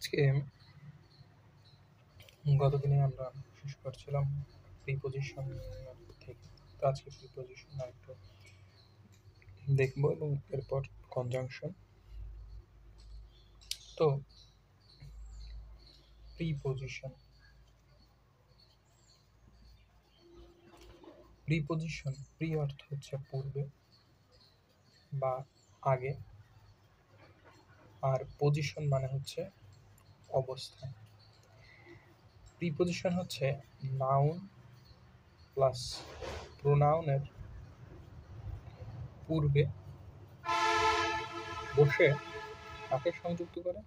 আজকে গতদিনে আমরা শেষ করছিলাম প্রিপোজিশন থেকে। তো আজকে প্রিপোজিশন আরেকটু দেখব এবং এরপর কনজাংশন। তো প্রিপোজিশন প্রি অর্থ হচ্ছে পূর্বে বা আগে, আর পজিশন মানে হচ্ছে অবস্থান। প্রিপোজিশন হচ্ছে নাউন প্লাস প্রোনাউনের পূর্বে বসে কাকে সংযুক্ত করে?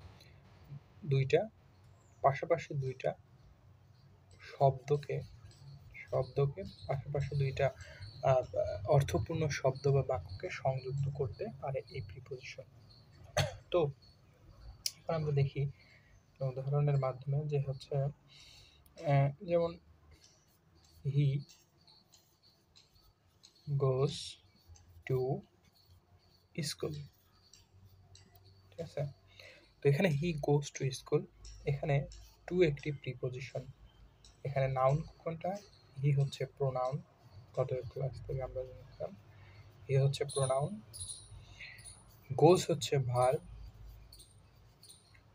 পাশাপাশি দুইটা শব্দকে পাশাপাশি দুইটা অর্থপূর্ণ শব্দ বা বাক্যকে সংযুক্ত করতে পারে এই প্রিপোজিশন। তো এখন আমরা দেখি উদাহরণের মাধ্যমে যে হচ্ছে যেমন হি গোস টু স্কুল, ঠিক আছে? তো এখানে হি গোস টু স্কুল, এখানে টু একটি প্রিপোজিশন। এখানে নাউন কোনটা? হি হচ্ছে প্রোনাউন, গত ক্লাস থেকে আমরা জানতাম হি হচ্ছে প্রোনাউন, গোস হচ্ছে ভার্ব,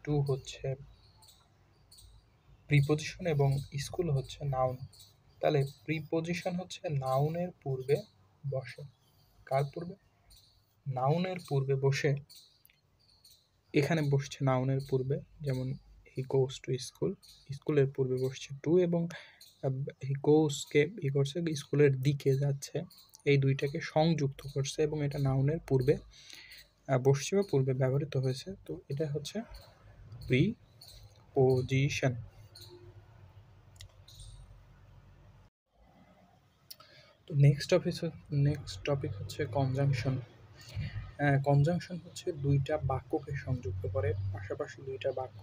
টু হচ্ছে প্রিপোজিশন এবং স্কুল হচ্ছে নাউন। তাহলে প্রিপোজিশন হচ্ছে নাউনের পূর্বে বসে। কার পূর্বে? নাউনের পূর্বে বসে। এখানে বসছে নাউনের পূর্বে, যেমন হি গোস টু স্কুল, স্কুলের পূর্বে বসছে টু, এবং হি গোসকে ই করছে স্কুলের দিকে যাচ্ছে, এই দুইটাকে সংযুক্ত করছে এবং এটা নাউনের পূর্বে বসছে বা পূর্বে ব্যবহৃত হয়েছে। তো এটা হচ্ছে প্রিপোজিশন। তো নেক্সট টপিক হচ্ছে কনজাংশন। কনজাংশন হচ্ছে দুইটা বাক্যকে সংযুক্ত করে, পাশাপাশি দুইটা বাক্য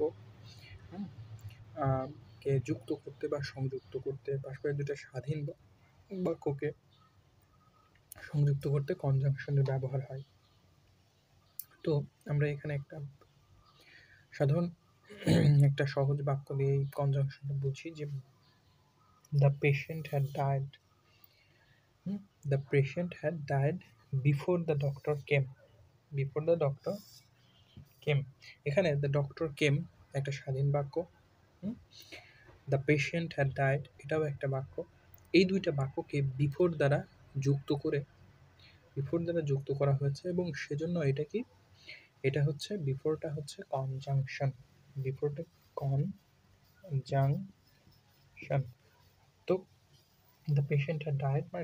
কে যুক্ত করতে বা সংযুক্ত করতে, পাশাপাশি দুইটা স্বাধীন বাক্যকে সংযুক্ত করতে কনজাংশনের ব্যবহার হয়। তো আমরা এখানে একটা সাধারণ একটা সহজ বাক্য দিয়ে এই কনজাংশনটা বুঝি যে the patient had died, the patient had died before the doctor came. Before the doctor came, এখানে দ্য ডক্টর কেম একটা স্বাধীন বাক্য, দ্য পেশেন্ট হ্যাড ডায়েড এটাও একটা বাক্য। এই দুইটা বাক্যকে বিফোর দ্বারা যুক্ত করা হয়েছে এবং সেজন্য এটা কি? এটা হচ্ছে বিফোরটা হচ্ছে কনজাংশন। বিফোরটা কনজাংশন। তো দ্য পেশেন্ট হ্যাড ডায়েড মানে